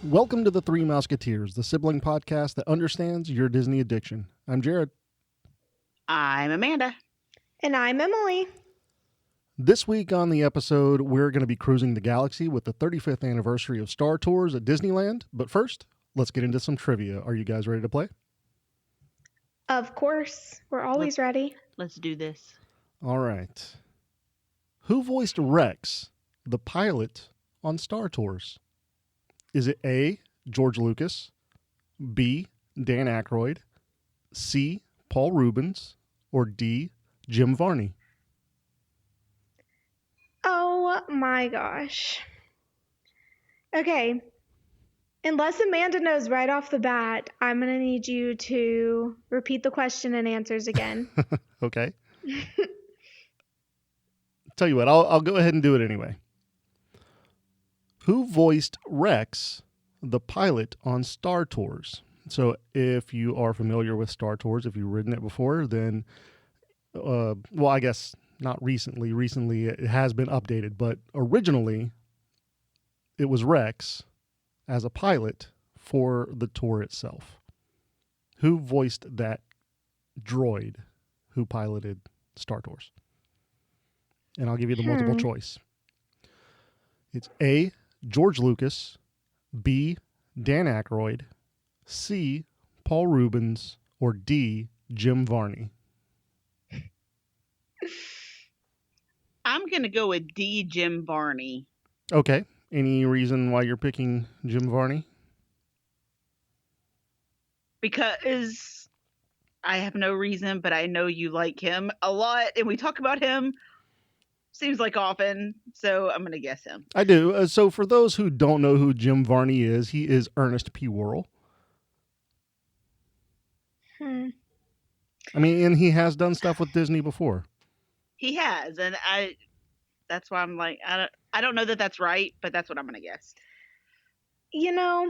Welcome to the Three Musketeers, the sibling podcast that understands your Disney addiction. I'm Jared. I'm Amanda. And I'm Emily. This week on the episode, we're going to be cruising the galaxy with the 35th anniversary of Star Tours at Disneyland. But first, let's get into some trivia. Are you guys ready to play? Of course. We're always ready. Let's do this. All right. Who voiced Rex, the pilot, on Star Tours? Is it A, George Lucas, B, Dan Aykroyd, C, Paul Reubens, or D, Jim Varney? Oh my gosh. Okay. Unless Amanda knows right off the bat, I'm going to need you to repeat the question and answers again. Okay. Tell you what, I'll go ahead and do it anyway. Who voiced Rex, the pilot, on Star Tours? So if you are familiar with Star Tours, if you've ridden it before, then, well, I guess not recently. Recently it has been updated, but originally it was Rex as a pilot for the tour itself. Who voiced that droid who piloted Star Tours? And I'll give you the multiple choice. It's A, George Lucas, B, Dan Aykroyd, C, Paul Reubens, or D, Jim Varney. I'm going to go with D, Jim Varney. Okay. Any reason why you're picking Jim Varney? Because I have no reason, but I know you like him a lot, and we talk about him, seems like often, so I'm going to guess him. I do. So for those who don't know who Jim Varney is, he is Ernest P. Worrell. I mean, and he has done stuff with Disney before. He has, and that's why I'm like, I don't know that that's right, but that's what I'm going to guess. You know,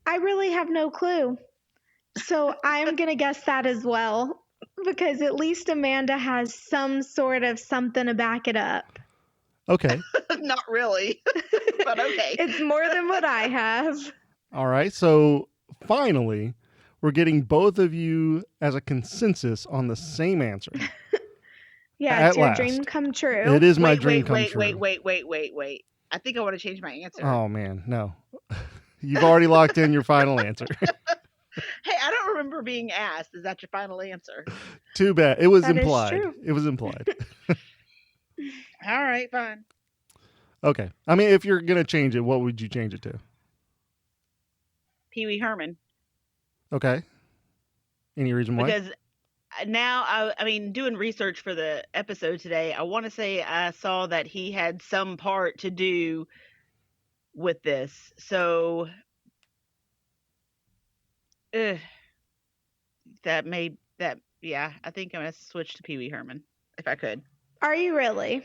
I really have no clue. So I'm going to guess that as well, because at least Amanda has some sort of something to back it up. Okay. Not really, but okay. It's more than what I have. All right. So finally, we're getting both of you as a consensus on the same answer. Yeah, it's At your last. dream come true. It is my dream come true. Wait. I think I want to change my answer. Oh, man. No. You've already locked in your final answer. Hey, I don't remember being asked. Is that your final answer? Too bad. It was That is implied. true. It was implied. All right, fine. Okay. I mean, if you're going to change it, what would you change it to? Pee Wee Herman. Okay. Any reason why? Because now, I mean, doing research for the episode today, I want to say I saw that he had some part to do with this. So, yeah, I think I'm going to switch to Pee Wee Herman, if I could. Are you really?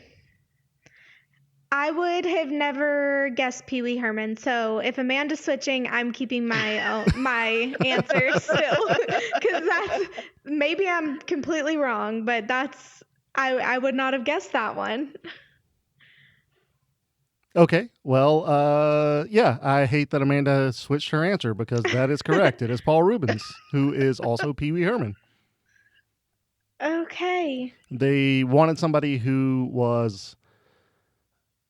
I would have never guessed Pee Wee Herman. So if Amanda's switching, I'm keeping my answer still, because that's, maybe I'm completely wrong, but I would not have guessed that one. Okay. Well, yeah, I hate that Amanda switched her answer because that is correct. It is Paul Reubens, who is also Pee Wee Herman. Okay. They wanted somebody who was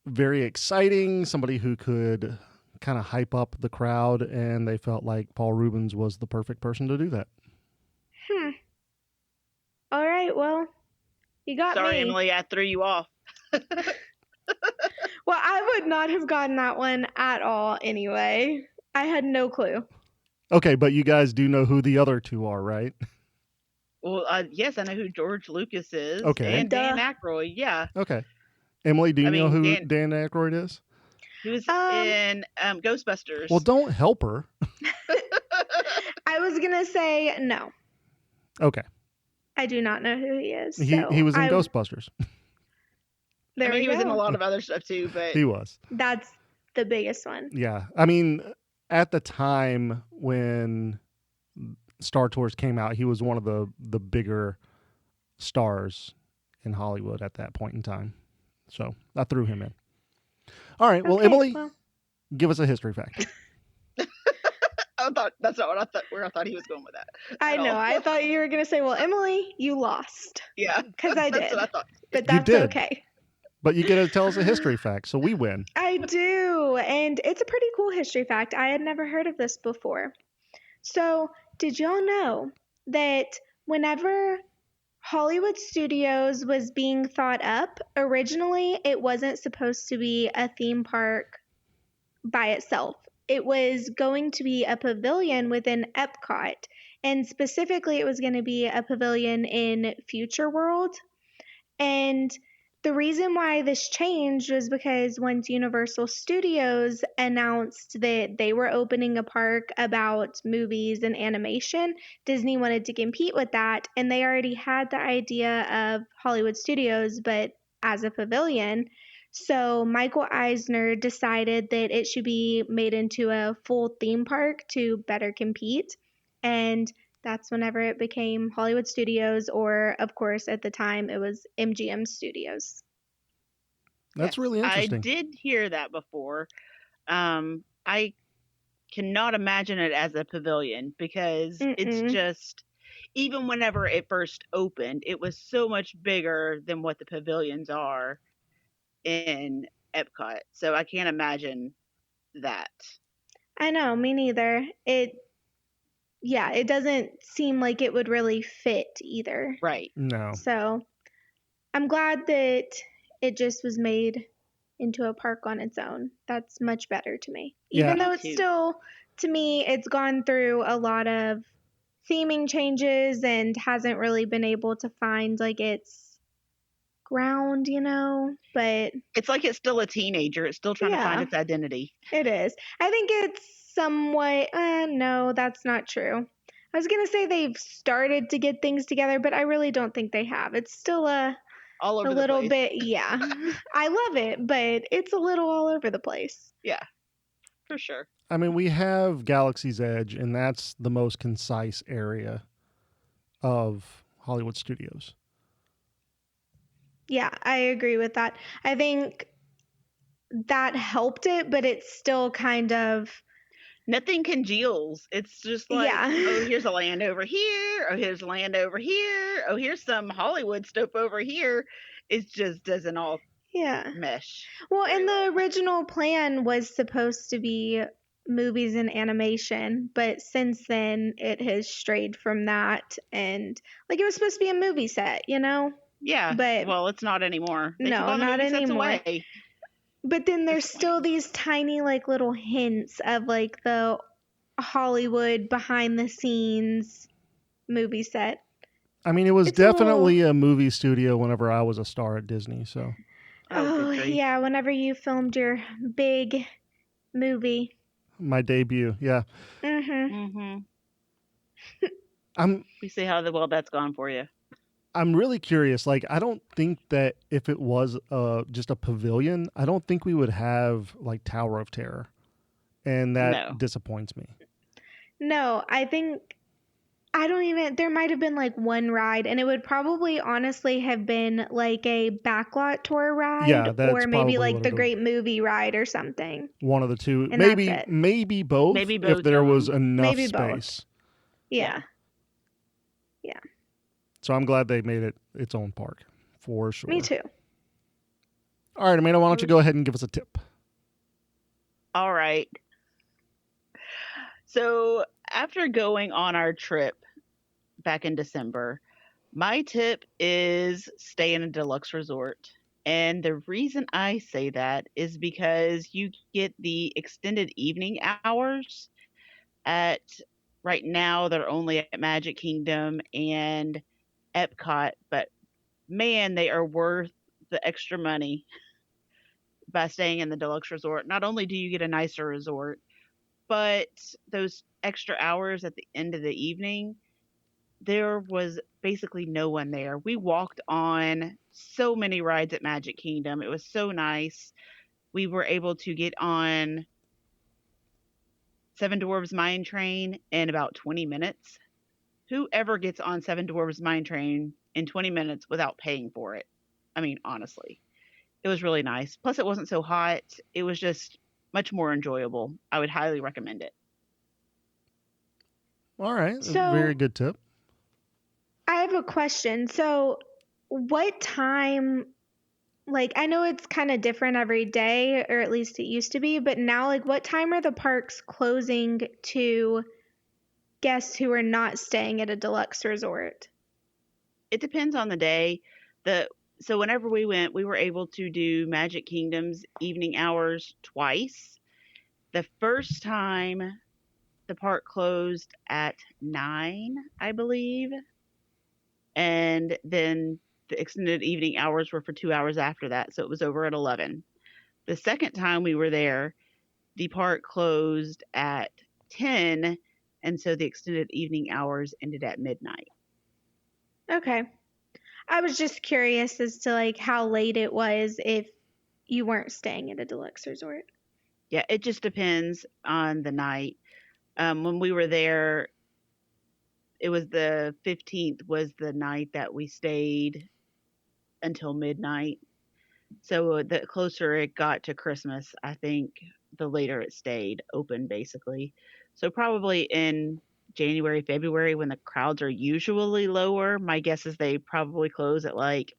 very exciting, somebody who could kind of hype up the crowd, and they felt like Paul Reubens was the perfect person to do that. All right, well, you got Sorry, me. Emily, I threw you off. Well, I would not have gotten that one at all anyway. I had no clue. Okay, but you guys do know who the other two are, right? Well, yes, I know who George Lucas is. Okay. And Dan Aykroyd, yeah. Okay. Emily, do you know who Dan Aykroyd is? He was in Ghostbusters. Well, don't help her. I was going to say no. Okay. I do not know who he is. He was in Ghostbusters. There he we was go. in a lot of other stuff too, but He was. That's the biggest one. Yeah. I mean, at the time when Star Tours came out, he was one of the bigger stars in Hollywood at that point in time. So I threw him in. All right. Well, Okay, Emily, give us a history fact. thought that's not what I thought. Where I thought he was going with that. I at know. all. I thought you were going to say, well, Emily, you lost. Yeah, Because I that's did. what I thought. But You that's did. okay. But you get to tell us a history fact, so we win. I do. And it's a pretty cool history fact. I had never heard of this before. So, did y'all know that whenever Hollywood Studios was being thought up, originally it wasn't supposed to be a theme park by itself. It was going to be a pavilion within Epcot. And specifically, it was going to be a pavilion in Future World. And the reason why this changed was because once Universal Studios announced that they were opening a park about movies and animation, Disney wanted to compete with that. And they already had the idea of Hollywood Studios, but as a pavilion. So Michael Eisner decided that it should be made into a full theme park to better compete. And that's whenever it became Hollywood Studios, or of course at the time it was MGM Studios. That's really interesting. I did hear that before. I cannot imagine it as a pavilion because it's just, even whenever it first opened, it was so much bigger than what the pavilions are in Epcot. So I can't imagine that. I know, me neither. It doesn't seem like it would really fit either. Right. No. So I'm glad that it just was made into a park on its own. That's much better to me. Yeah. Even though Me it's too. still, to me, it's gone through a lot of theming changes and hasn't really been able to find like its ground, but It's like it's still a teenager. It's still trying to find Yeah. its identity. it is. I think it's somewhat, no, that's not true. I was going to say they've started to get things together, but I really don't think they have. It's still All over a the little place. bit, yeah. I love it, but it's a little all over the place. Yeah, for sure. I mean, we have Galaxy's Edge, and that's the most concise area of Hollywood Studios. Yeah, I agree with that. I think that helped it, but it's still kind of, Nothing congeals. It's just like, Yeah. oh, here's a land over here. Oh, here's land over here. Oh, here's some Hollywood stuff over here. It just doesn't all yeah. mesh. Well, very and well. the original plan was supposed to be movies and animation, but since then it has strayed from that, and like it was supposed to be a movie set, Yeah, but- well, it's not anymore. They No, took all the not movie sets anymore. away. But then there's still these tiny like little hints of like the Hollywood behind the scenes movie set. I mean, it was It's a little- definitely a movie studio whenever I was a star at Disney, so. Oh, good grief. Yeah, whenever you filmed your big movie. My debut, yeah. Mm-hmm. We see how well that's gone for you. I'm really curious. Like, I don't think that if it was just a pavilion, I don't think we would have like Tower of Terror, and that No. disappoints me. No, I think there might have been like one ride, and it would probably honestly have been like a backlot tour ride, Yeah, that's or maybe probably like what the it'll- Great Movie Ride or something. One of the two, And maybe that's it. maybe both. Maybe if both there of was them. enough Maybe both. space. Yeah. So I'm glad they made it its own park, for sure. Me too. All right, Amanda, why don't you go ahead and give us a tip? All right. So after going on our trip back in December, my tip is stay in a deluxe resort. And the reason I say that is because you get the extended evening hours right now they're only at Magic Kingdom and Epcot, but man, they are worth the extra money by staying in the deluxe resort. Not only do you get a nicer resort, but those extra hours at the end of the evening, there was basically no one there. We walked on so many rides at Magic Kingdom. It was so nice. We were able to get on Seven Dwarfs Mine Train in about 20 minutes. Whoever gets on Seven Dwarfs Mine Train in 20 minutes without paying for it? I mean, honestly, it was really nice. Plus, it wasn't so hot. It was just much more enjoyable. I would highly recommend it. All right. So Very good tip. I have a question. So what time, like, I know it's kind of different every day, or at least it used to be, but now, like, what time are the parks closing to guests who are not staying at a deluxe resort? It depends on the day. The so whenever we went, we were able to do Magic Kingdom's evening hours twice. The first time the park closed at 9, I believe, and then the extended evening hours were for 2 hours after that, so it was over at 11. The second time we were there, the park closed at 10, and so the extended evening hours ended at midnight. Okay. I was just curious as to like how late it was if you weren't staying at a deluxe resort. Yeah, it just depends on the night. When we were there, it was the 15th was the night that we stayed until midnight. So the closer it got to Christmas, I think the later it stayed open basically. So probably in January, February when the crowds are usually lower, my guess is they probably close at like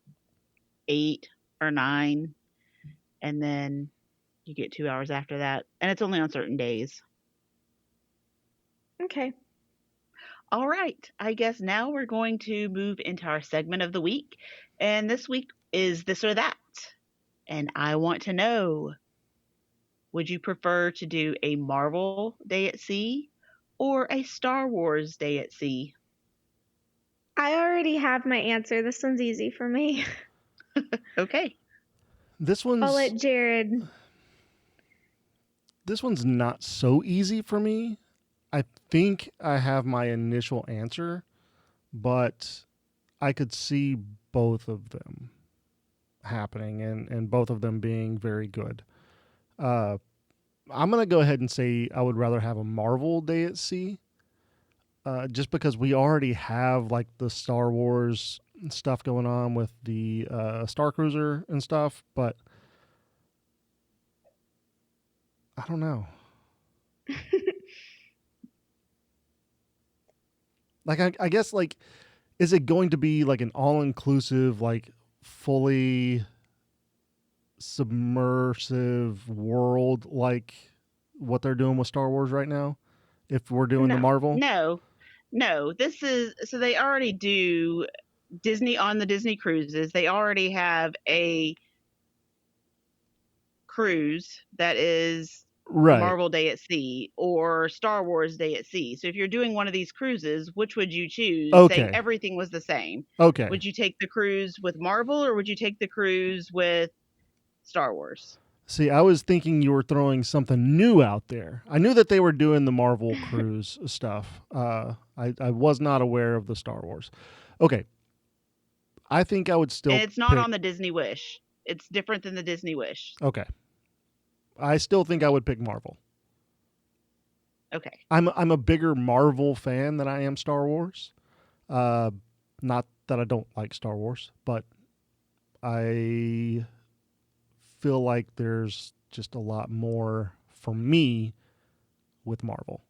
8 or 9 and then you get 2 hours after that. And it's only on certain days. Okay. All right. I guess now we're going to move into our segment of the week. And this week is this or that. And I want to know, would you prefer to do a Marvel day at sea or a Star Wars day at sea? I already have my answer. This one's easy for me. Okay. This I'll one's let Jared. this one's not so easy for me. I think I have my initial answer, but I could see both of them happening and both of them being very good. Uh, I'm going to go ahead and say I would rather have a Marvel day at sea, just because we already have like the Star Wars stuff going on with the Star Cruiser and stuff, but I don't know. Like, I guess, like, is it going to be like an all inclusive, like, fully submersive world like what they're doing with Star Wars right now? If we're doing the No. Marvel? No. This is so they already do Disney on the Disney cruises. They already have a cruise that is Right. Marvel Day at Sea or Star Wars Day at Sea. So if you're doing one of these cruises, which would you choose? Say Okay. everything was the same. Okay. Would you take the cruise with Marvel or would you take the cruise with Star Wars? See, I was thinking you were throwing something new out there. I knew that they were doing the Marvel cruise stuff. I was not aware of the Star Wars. Okay. I think I would still And it's not pick. on the Disney Wish. It's different than the Disney Wish. Okay. I still think I would pick Marvel. Okay. I'm a bigger Marvel fan than I am Star Wars. Uh, Not that I don't like Star Wars, but I feel like there's just a lot more for me with Marvel.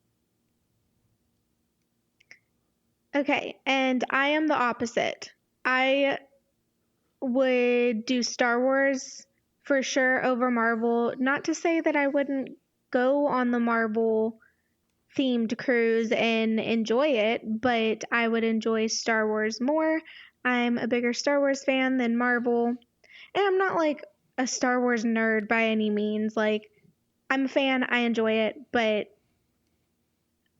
Okay. And I am the opposite. I would do Star Wars for sure over Marvel. Not to say that I wouldn't go on the Marvel themed cruise and enjoy it, but I would enjoy Star Wars more. I'm a bigger Star Wars fan than Marvel. And I'm not like a Star Wars nerd by any means. Like, I'm a fan, I enjoy it, but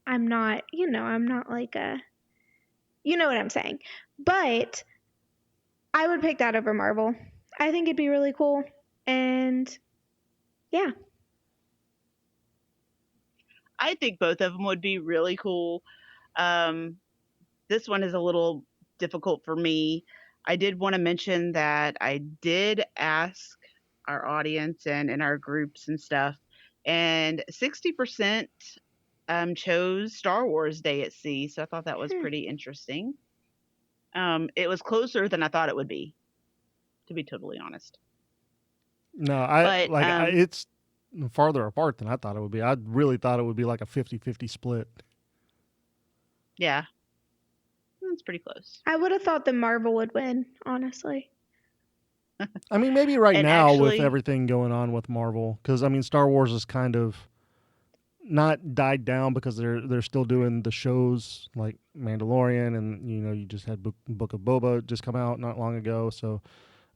I'm not, I'm not like you know what I'm saying. But I would pick that over Marvel. I think it'd be really cool. And yeah. I think both of them would be really cool. Um, this one is a little difficult for me. I did want to mention that I did ask our audience and in our groups and stuff, and 60% chose Star Wars Day at Sea. So I thought that was Hmm. pretty interesting. It was closer than I thought it would be, to be totally honest. No, But it's farther apart than I thought it would be. I really thought it would be like a 50-50 split. Yeah, that's pretty close. I would have thought that Marvel would win, honestly. I mean, maybe right And now with actually, everything going on with Marvel, because I mean, Star Wars is kind of not died down because they're still doing the shows like Mandalorian, and you just had Book of Boba just come out not long ago. So,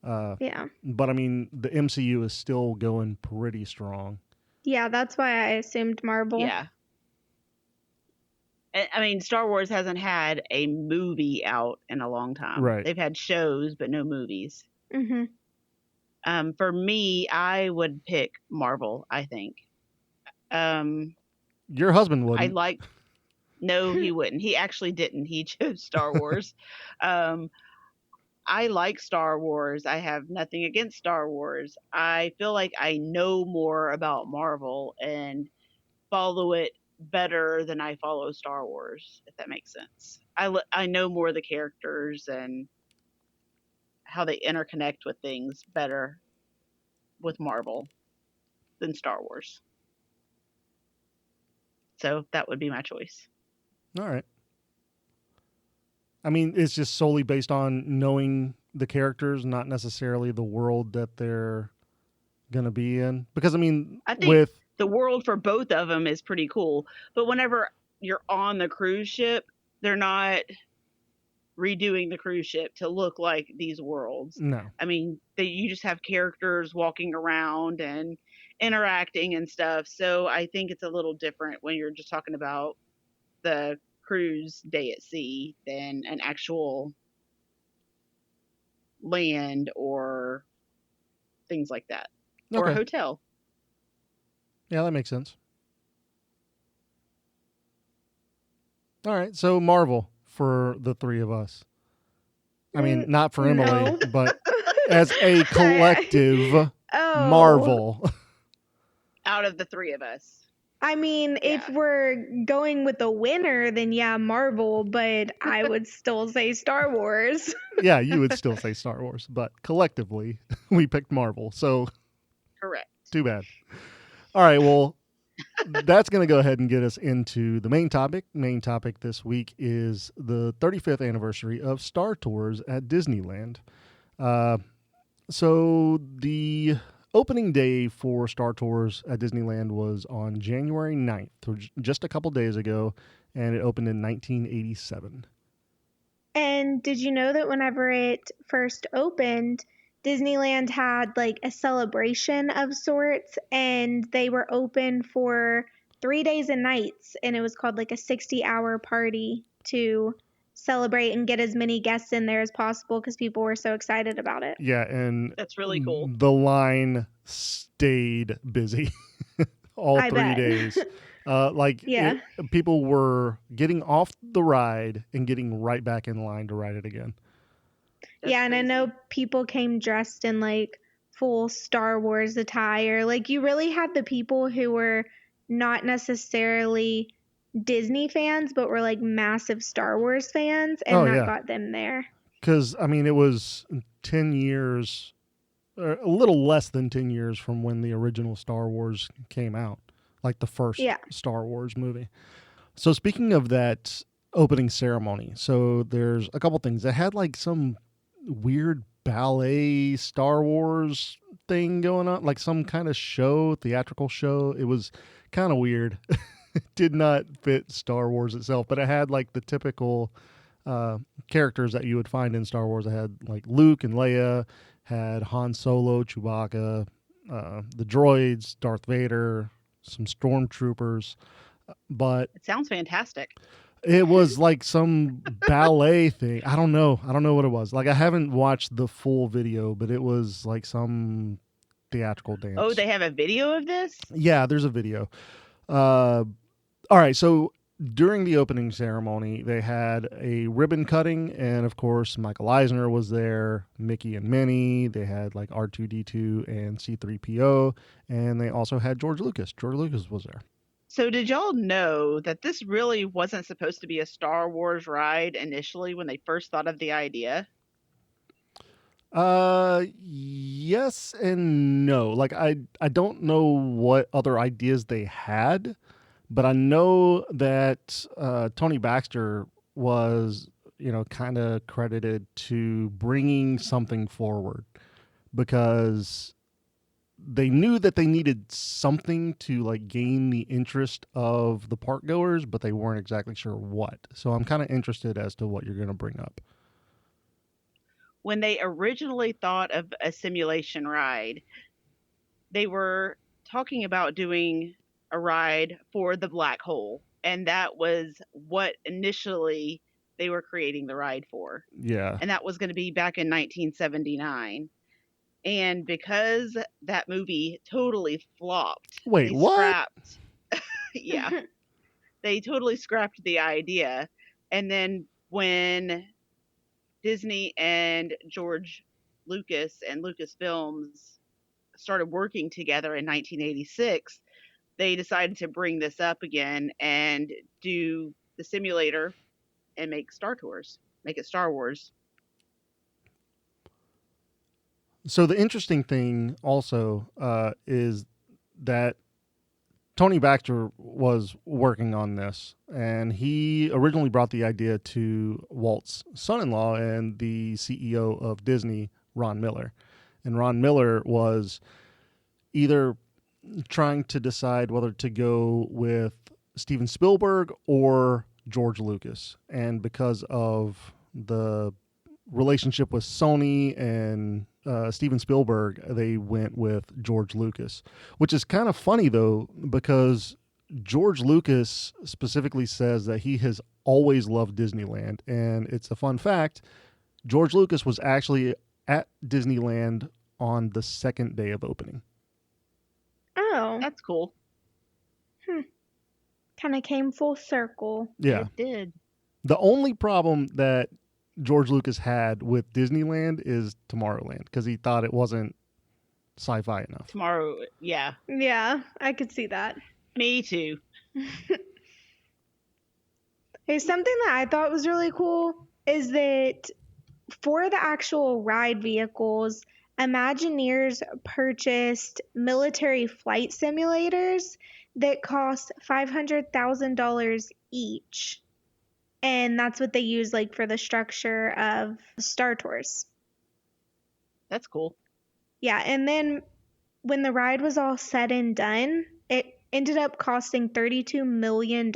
Yeah. but I mean, the MCU is still going pretty strong. Yeah, that's why I assumed Marvel. yeah. I mean, Star Wars hasn't had a movie out in a long time. Right. They've had shows, but no movies. Mm-hmm. For me, I would pick Marvel, I think. Your husband wouldn't. No, he wouldn't. He actually didn't. He chose Star Wars. I like Star Wars. I have nothing against Star Wars. I feel like I know more about Marvel and follow it better than I follow Star Wars, if that makes sense. I know more of the characters and how they interconnect with things better with Marvel than Star Wars. So that would be my choice. All right. I mean, it's just solely based on knowing the characters, not necessarily the world that they're going to be in. Because, I mean, I think the world for both of them is pretty cool. But whenever you're on the cruise ship, they're not redoing the cruise ship to look like these worlds. No. I mean, you just have characters walking around and interacting and stuff. So I think it's a little different when you're just talking about the cruise day at sea than an actual land or things like that. Okay. Or a hotel. Yeah, that makes sense. All right, so Marvel for the three of us. I mean, not for Emily, No. but as a collective, Marvel. Out of the three of us. I mean, if we're going with the winner, then yeah, Marvel, but I would still say Star Wars. Yeah, you would still say Star Wars, but collectively, we picked Marvel, so... Correct. Too bad. All right, well, that's going to go ahead and get us into the main topic. Main topic this week is the 35th anniversary of Star Tours at Disneyland. So the opening day for Star Tours at Disneyland was on January 9th, just a couple days ago, and it opened in 1987. And did you know that whenever it first opened, Disneyland had like a celebration of sorts, and they were open for 3 days and nights, and it was called like a 60-hour party to celebrate and get as many guests in there as possible because people were so excited about it. Yeah, and that's really cool. The stayed busy all 3 days. People were getting off the ride and getting right back in line to ride it again. That's crazy. I know people came dressed in like full Star Wars attire. Like you really had the people who were not necessarily Disney fans, but were like massive Star Wars fans, and got them there. Because, I mean, it was 10 years, or a little less than 10 years from when the original Star Wars came out, like the first Star Wars movie. So speaking of that opening ceremony, so there's a couple things. They had like some weird ballet Star Wars thing going on, like some kind of theatrical show. It was kind of weird. It did not fit Star Wars itself, but it had like the typical characters that you would find in Star Wars. It had like Luke and Leia, had Han Solo, Chewbacca, the droids, Darth Vader, some stormtroopers. But it sounds fantastic. It was like some ballet thing. I don't know what it was. Like I haven't watched the full video, but it was like some theatrical dance. Oh, they have a video of this? Yeah, there's a video. All right, so during the opening ceremony, they had a ribbon cutting, and of course, Michael Eisner was there, Mickey and Minnie. They had like R2-D2 and C-3PO, and they also had George Lucas. George Lucas was there. So did y'all know that this really wasn't supposed to be a Star Wars ride initially when they first thought of the idea? Yes and no. Like I don't know what other ideas they had, But I know that Tony Baxter was, kind of credited to bringing something forward because they knew that they needed something to like gain the interest of the park goers, but they weren't exactly sure what. So I'm kind of interested as to what you're going to bring up. When they originally thought of a simulation ride, they were talking about doing a ride for the black hole. And that was what initially they were creating the ride for. Yeah. And that was going to be back in 1979. And because that movie totally flopped, Wait, they what? scrapped. Yeah, they totally scrapped the idea. And then when Disney and George Lucas and Lucasfilms started working together in 1986, they decided to bring this up again and do the simulator and make Star Tours, make it Star Wars. So the interesting thing also is that Tony Baxter was working on this, and he originally brought the idea to Walt's son-in-law and the CEO of Disney, Ron Miller. And Ron Miller was either trying to decide whether to go with Steven Spielberg or George Lucas. And because of the relationship with Sony and Steven Spielberg, they went with George Lucas, which is kind of funny though, because George Lucas specifically says that he has always loved Disneyland. And it's a fun fact, George Lucas was actually at Disneyland on the second day of opening. Oh, That's cool. kind of came full circle. Yeah. It did. The only problem that George Lucas had with Disneyland is Tomorrowland because he thought it wasn't sci-fi enough. Tomorrow, yeah. Yeah, I could see that. Me too. Hey, something that I thought was really cool is that for the actual ride vehicles, Imagineers purchased military flight simulators that cost $500,000 each. And that's what they use like for the structure of Star Tours. That's cool. Yeah, and then when the ride was all said and done, it ended up costing $32 million,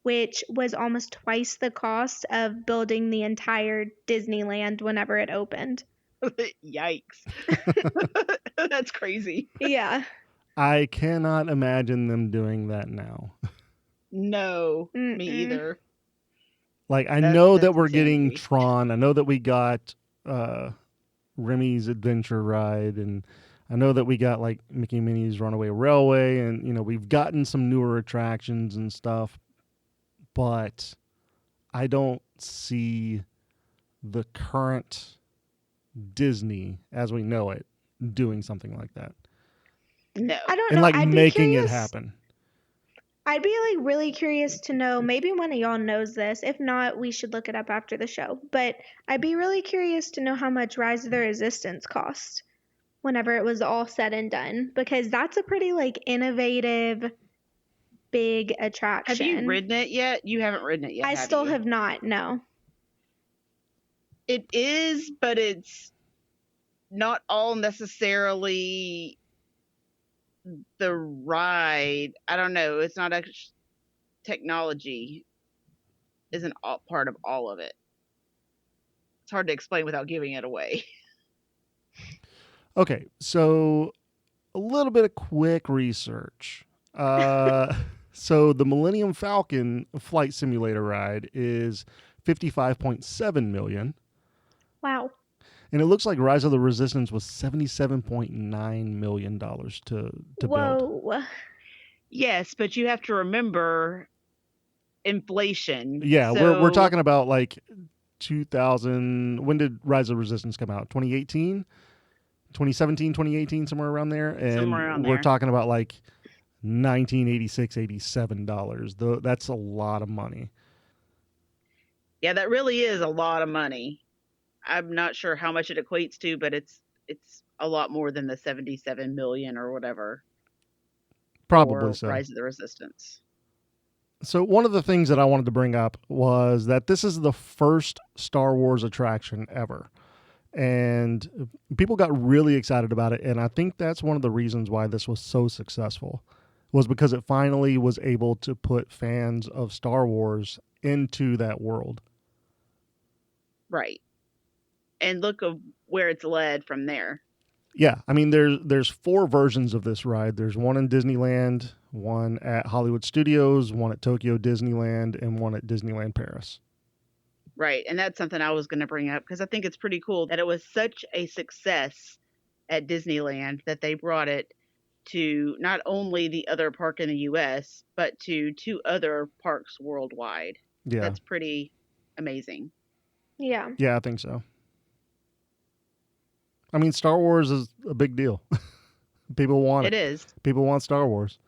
which was almost twice the cost of building the entire Disneyland whenever it opened. Yikes. That's crazy. Yeah. I cannot imagine them doing that now. No, me Mm-mm. either. Like, I know that that's we're insane to getting me. Tron. I know that we got Remy's Adventure Ride, and I know that we got like Mickey and Minnie's Runaway Railway, and we've gotten some newer attractions and stuff, but I don't see the current Disney as we know it doing something like that No. I don't and know. like I'd be making it curious- happen. I'd be like really curious to know, maybe one of y'all knows this. If not, we should look it up after the show. But I'd be really curious to know how much Rise of the Resistance cost whenever it was all said and done, because that's a pretty like innovative, big attraction. Have you ridden it yet? You haven't ridden it yet. I have still you? have not, no. It is, but it's not all necessarily the ride. I don't know. It's not technology isn't all part of all of it. It's hard to explain without giving it away. Okay, so a little bit of quick research. So the Millennium Falcon flight simulator ride is $55.7 million. Wow. And it looks like Rise of the Resistance was $77.9 million to build. Whoa. Yes, but you have to remember inflation. Yeah, we're So- talking about like 2000. When did Rise of the Resistance come out? 2018? 2017, 2018, somewhere around there. And Somewhere around we're there. talking about like $1986, $87. That's a lot of money. Yeah, that really is a lot of money. I'm not sure how much it equates to, but it's a lot more than the 77 million or whatever. Probably for so. Rise of the Resistance. So one of the things that I wanted to bring up was that this is the first Star Wars attraction ever. And people got really excited about it, and I think that's one of the reasons why this was so successful, was because it finally was able to put fans of Star Wars into that world. Right. And look of where it's led from there. Yeah, I mean there's 4 versions of this ride. There's one in Disneyland, one at Hollywood Studios, one at Tokyo Disneyland, and one at Disneyland Paris. Right. And that's something I was going to bring up because I think it's pretty cool that it was such a success at Disneyland that they brought it to not only the other park in the US, but to 2 other parks worldwide. Yeah. That's pretty amazing. Yeah. Yeah, I think so. I mean, Star Wars is a big deal. People want it. It is. People want Star Wars.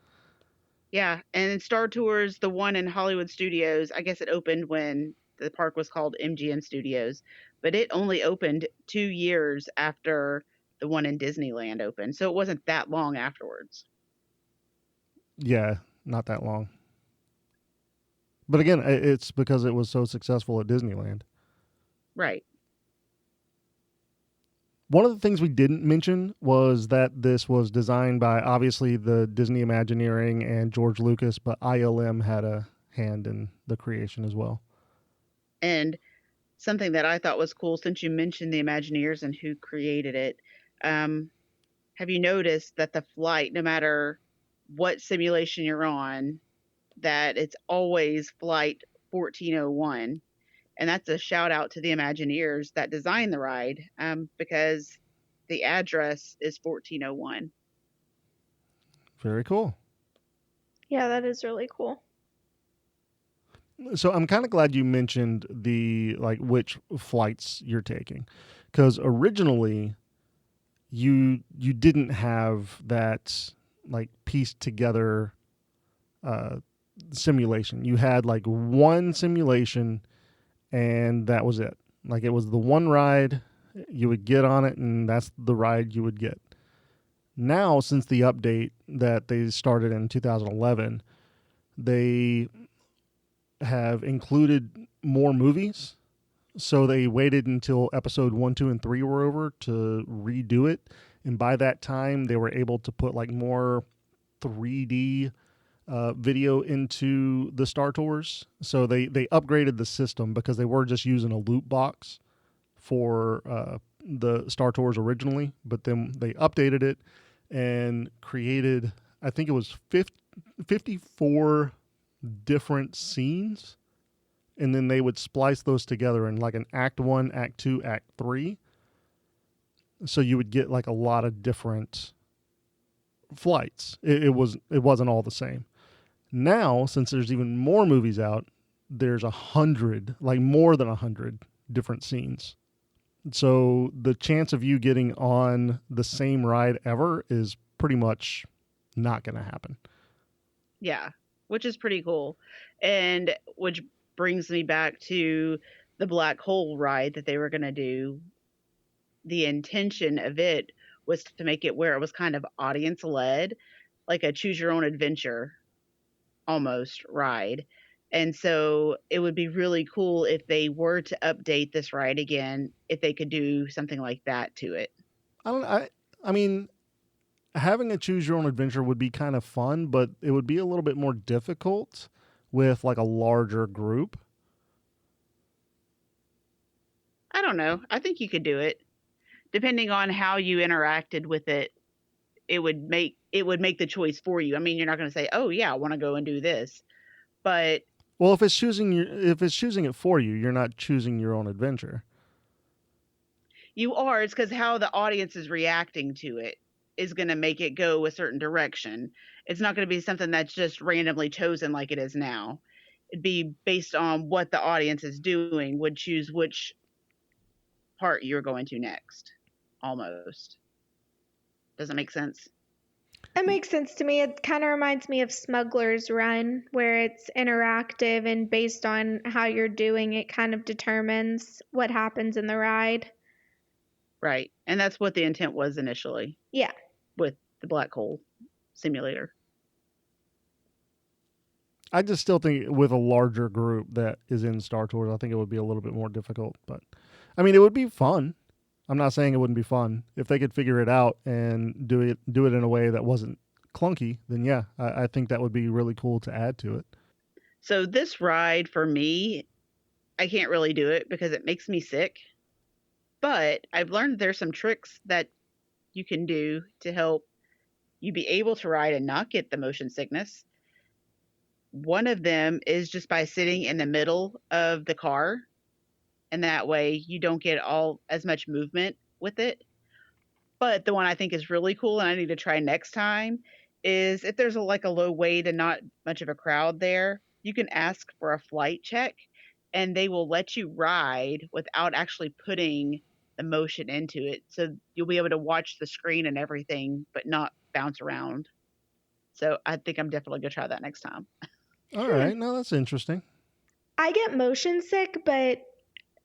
Yeah. And in Star Tours, the one in Hollywood Studios, I guess it opened when the park was called MGM Studios, but it only opened 2 years after the one in Disneyland opened. So it wasn't that long afterwards. Yeah, not that long. But again, it's because it was so successful at Disneyland. Right. One of the things we didn't mention was that this was designed by, obviously, the Disney Imagineering and George Lucas, but ILM had a hand in the creation as well. And something that I thought was cool, since you mentioned the Imagineers and who created it, have you noticed that the flight, no matter what simulation you're on, that it's always flight 1401? And that's a shout out to the Imagineers that designed the ride, because the address is 1401. Very cool. Yeah, that is really cool. So I'm kind of glad you mentioned which flights you're taking, because originally you didn't have that pieced together simulation. You had one simulation, and that was it. It was the one ride, you would get on it, and that's the ride you would get. Now, since the update that they started in 2011, they have included more movies. So they waited until episode 1, 2, and 3 were over to redo it. And by that time, they were able to put more 3D video into the Star Tours. So they upgraded the system because they were just using a loop box for the Star Tours originally. But then they updated it and created, I think it was 54 different scenes, and then they would splice those together in an act 1, act 2, act 3. So you would get a lot of different flights. It wasn't all the same. Now, since there's even more movies out, there's 100, more than 100 different scenes. So the chance of you getting on the same ride ever is pretty much not going to happen. Yeah, which is pretty cool. And which brings me back to the black hole ride that they were going to do. The intention of it was to make it where it was kind of audience led, like a choose your own adventure almost ride. And so it would be really cool if they were to update this ride again, if they could do something like that to it. I mean, having a choose your own adventure would be kind of fun, but it would be a little bit more difficult with a larger group. I don't know. I think you could do it. Depending on how you interacted with it, it would make the choice for you. I mean, you're not going to say, "Oh yeah, I want to go and do this." But well, if it's choosing it for you, you're not choosing your own adventure. You are. It's because how the audience is reacting to it is going to make it go a certain direction. It's not going to be something that's just randomly chosen like it is now. It'd be based on what the audience is doing, would choose which part you're going to next. Almost. Does it make sense? It makes sense to me. It kind of reminds me of Smuggler's Run, where it's interactive and based on how you're doing, it kind of determines what happens in the ride. Right. And that's what the intent was initially. Yeah. With the black hole simulator. I just still think with a larger group that is in Star Tours, I think it would be a little bit more difficult. But I mean, it would be fun. I'm not saying it wouldn't be fun if they could figure it out and do it in a way that wasn't clunky. Then yeah, I think that would be really cool to add to it. So this ride for me, I can't really do it because it makes me sick. But I've learned there's some tricks that you can do to help you be able to ride and not get the motion sickness. One of them is just by sitting in the middle of the car, and that way you don't get all as much movement with it. But the one I think is really cool and I need to try next time is if there's like a low wait and not much of a crowd there, you can ask for a flight check and they will let you ride without actually putting the motion into it. So you'll be able to watch the screen and everything, but not bounce around. So I think I'm definitely gonna try that next time. All right, now that's interesting. I get motion sick, but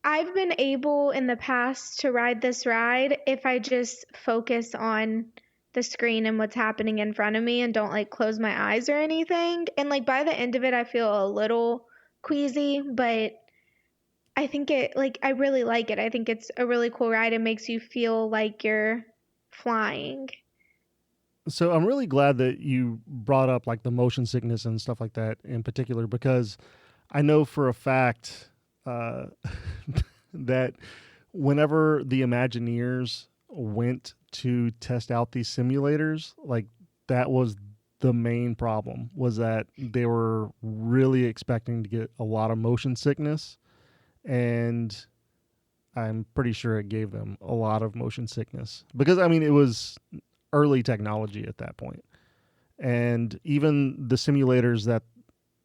I've been able in the past to ride this ride if I just focus on the screen and what's happening in front of me and don't like close my eyes or anything. And like by the end of it, I feel a little queasy, but I think I really like it. I think it's a really cool ride. It makes you feel like you're flying. So I'm really glad that you brought up like the motion sickness and stuff like that in particular, because I know for a fact uh, that whenever the Imagineers went to test out these simulators, like that was the main problem, was that they were really expecting to get a lot of motion sickness, and I'm pretty sure it gave them a lot of motion sickness because I mean it was early technology at that point. And even the simulators that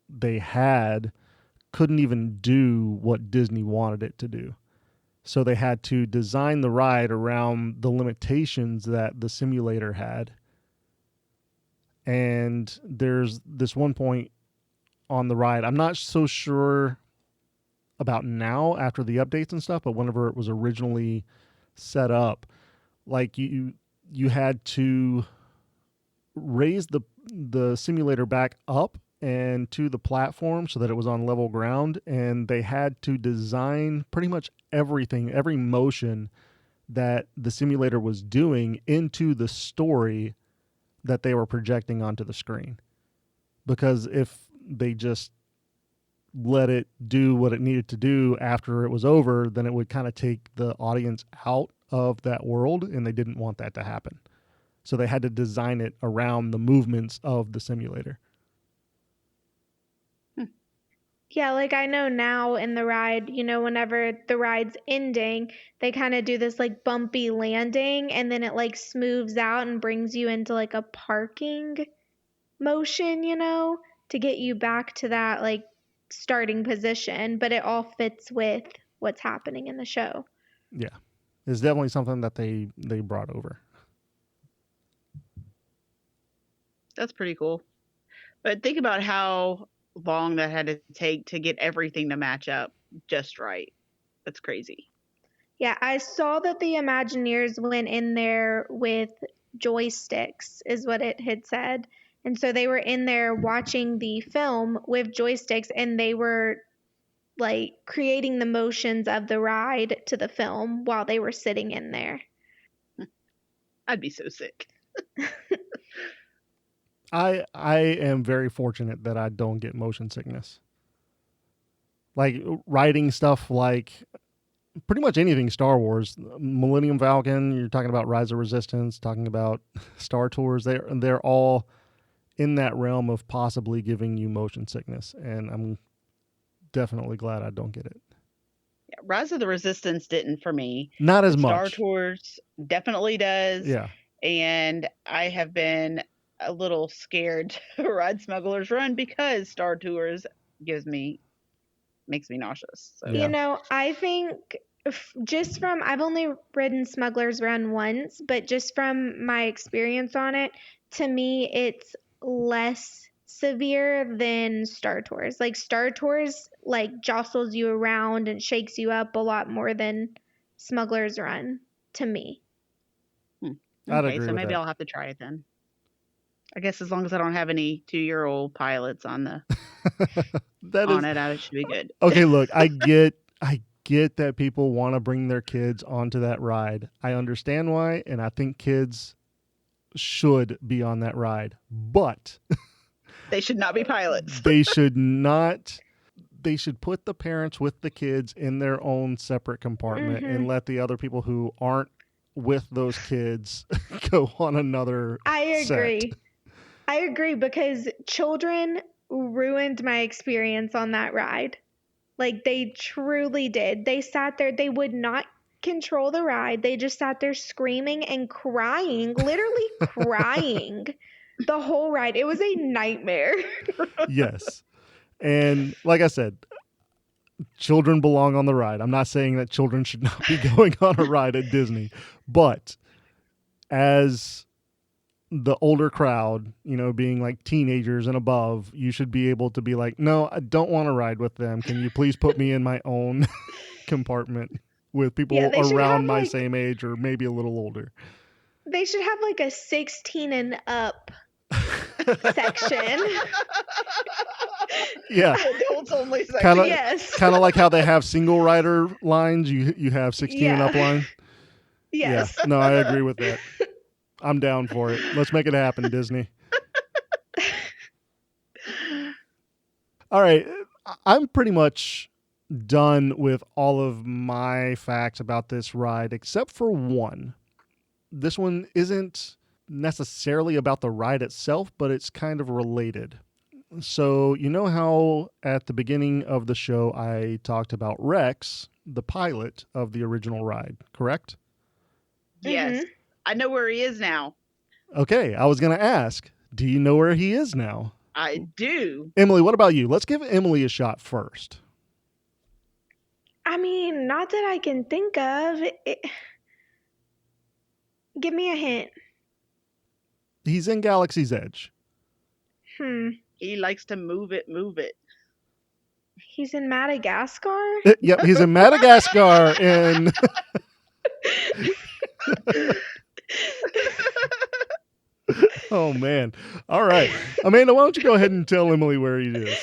they had couldn't even do what Disney wanted it to do. So they had to design the ride around the limitations that the simulator had. And there's this one point on the ride, I'm not so sure about now after the updates and stuff, but whenever it was originally set up, like you had to raise the simulator back up and to the platform so that it was on level ground, and they had to design pretty much everything, every motion that the simulator was doing into the story that they were projecting onto the screen. Because if they just let it do what it needed to do after it was over, then it would kind of take the audience out of that world, and they didn't want that to happen. So they had to design it around the movements of the simulator. Yeah, like I know now in the ride, whenever the ride's ending, they kind of do this like bumpy landing and then it like smooths out and brings you into like a parking motion, to get you back to that like starting position, but it all fits with what's happening in the show. Yeah. It's definitely something that they brought over. That's pretty cool. But think about how long that had to take to get everything to match up just right. That's crazy. Yeah, I saw that the Imagineers went in there with joysticks, is what it had said. And so they were in there watching the film with joysticks and they were like creating the motions of the ride to the film while they were sitting in there. I'd be so sick. I am very fortunate that I don't get motion sickness. Like writing stuff like pretty much anything Star Wars, Millennium Falcon, you're talking about Rise of Resistance, talking about Star Tours, they're all in that realm of possibly giving you motion sickness, and I'm definitely glad I don't get it. Yeah, Rise of the Resistance didn't for me. Not as Star much. Tours definitely does. Yeah. And I have been a little scared to ride Smuggler's Run because Star Tours makes me nauseous. So Yeah. I think I've only ridden Smuggler's Run once, but just from my experience on it, to me, it's less severe than Star Tours. Like Star Tours, like jostles you around and shakes you up a lot more than Smuggler's Run to me. I'd okay, agree so with maybe that. I'll have to try it then. I guess as long as I don't have any 2-year-old pilots on That is it, I should be good. okay. Look, I get that people want to bring their kids onto that ride. I understand why, and I think kids should be on that ride, but They should not be pilots. they should not. They should put the parents with the kids in their own separate compartment and let the other people who aren't with those kids go on another I set. agree. I agree because children ruined my experience on that ride. Like they truly did. They sat there, they would not control the ride. They just sat there screaming and crying, literally crying the whole ride. It was a nightmare. Yes. And like I said, children belong on the ride. I'm not saying that children should not be going on a ride at Disney, but as the older crowd, being like teenagers and above, you should be able to be like, no, I don't want to ride with them. Can you please put me in my own compartment with people they should around have, my like- same age or maybe a little older? They should have like a 16 and up section. Yeah. Adults only section. Kinda- Yes. Kind of like how they have single rider lines. You have 16 and up line. Yes. Yeah. No, I agree with that. I'm down for it. Let's make it happen, Disney. All right. I'm pretty much done with all of my facts about this ride, except for one. This one isn't necessarily about the ride itself, but it's kind of related. So, you know how at the beginning of the show I talked about Rex, the pilot of the original ride, correct? Yes. I know where he is now. Okay, I was going to ask, do you know where he is now? I do. Emily, what about you? Let's give Emily a shot first. I mean, not that I can think of. Give me a hint. He's in Galaxy's Edge. He likes to move it. He's in Madagascar? Yep, he's in Madagascar and oh man. All right. Amanda, why don't you go ahead and tell Emily where he is?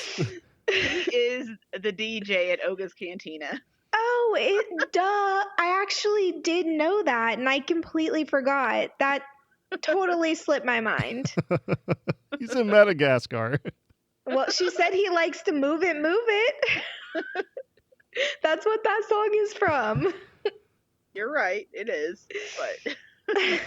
He is the DJ at Oga's Cantina. Oh, duh. I actually did know that, and I completely forgot. That totally slipped my mind. He's in Madagascar. Well, she said he likes to move it. That's what that song is from. You're right. It is. But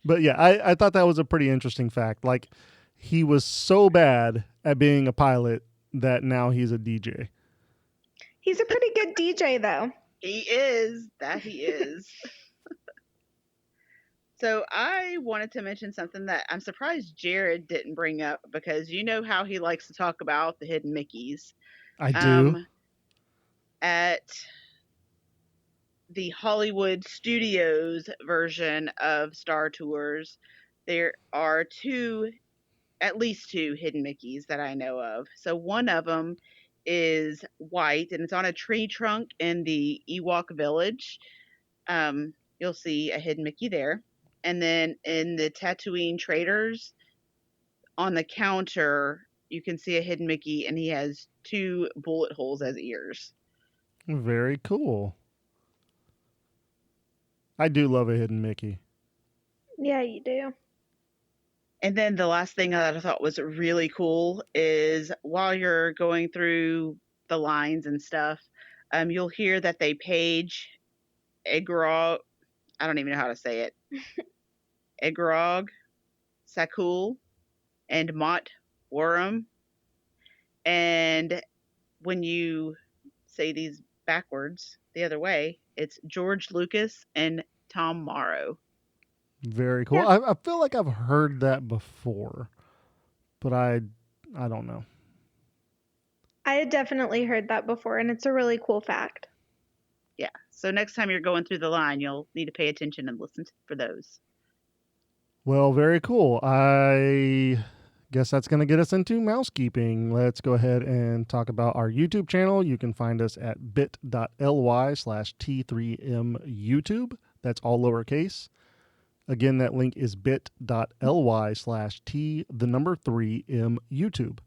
But yeah, I thought that was a pretty interesting fact. Like, he was so bad at being a pilot that now he's a DJ. He's a pretty good DJ, though. he is. That he is. So I wanted to mention something that I'm surprised Jared didn't bring up, because you know how he likes to talk about the hidden Mickeys. I do. At the Hollywood Studios version of Star Tours, there are at least two hidden Mickeys that I know of. So one of them is white, and it's on a tree trunk in the Ewok Village. You'll see a hidden Mickey there. And then in the Tatooine Traders, on the counter, you can see a hidden Mickey, and he has 2 bullet holes as ears. Very cool. I do love a hidden Mickey. Yeah, you do. And then the last thing that I thought was really cool is while you're going through the lines and stuff, you'll hear that they page Egrog. I don't even know how to say it. Egrog, Sakul, and Mott Worum. And when you say these backwards the other way, it's George Lucas and Tom Morrow. Very cool. Yeah. I feel like I've heard that before, but I don't know. I had definitely heard that before, and it's a really cool fact. Yeah. So next time you're going through the line, you'll need to pay attention and listen for those. Well, very cool. I guess that's going to get us into mousekeeping. Let's go ahead and talk about our YouTube channel. You can find us at bit.ly/T3M YouTube. That's all lowercase. Again, that link is bit.ly/T3M YouTube.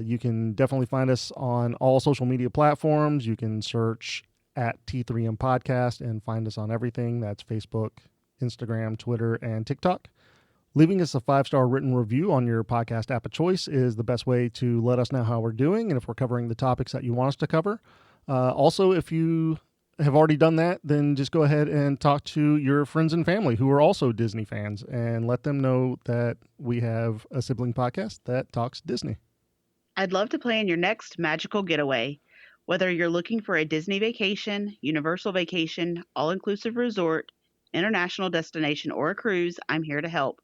You can definitely find us on all social media platforms. You can search at T3M Podcast and find us on everything. That's Facebook, Instagram, Twitter, and TikTok. Leaving us a 5-star written review on your podcast app of choice is the best way to let us know how we're doing and if we're covering the topics that you want us to cover. Also, if you have already done that, then just go ahead and talk to your friends and family who are also Disney fans and let them know that we have a sibling podcast that talks Disney. I'd love to plan your next magical getaway. Whether you're looking for a Disney vacation, Universal vacation, all-inclusive resort, international destination, or a cruise, I'm here to help.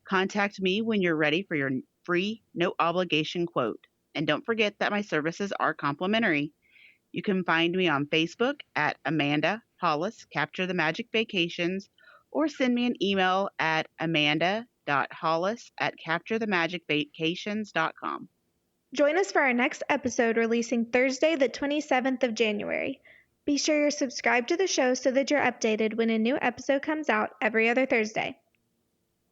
Contact me when you're ready for your free, no-obligation quote. And don't forget that my services are complimentary. You can find me on Facebook at Amanda.hollis, Capture the Magic Vacations, or send me an email at amanda.hollis at capturethemagicvacations.com. Join us for our next episode releasing Thursday, the 27th of January. Be sure you're subscribed to the show so that you're updated when a new episode comes out every other Thursday.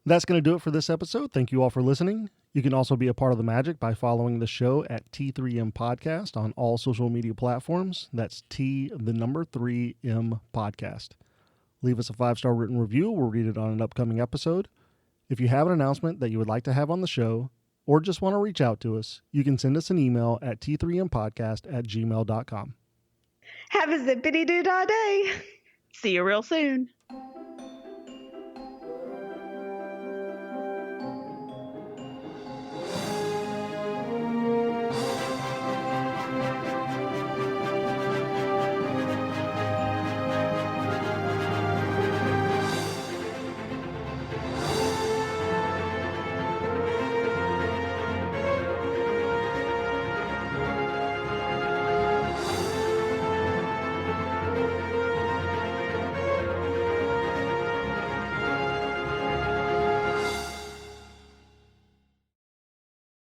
That's going to do it for this episode. Thank you all for listening. You can also be a part of the magic by following the show at T3M Podcast on all social media platforms. That's T3M Podcast. Leave us a 5-star written review. We'll read it on an upcoming episode. If you have an announcement that you would like to have on the show or just want to reach out to us, you can send us an email at t3mpodcast@gmail.com. Have a zippity-doo-dah day! See you real soon.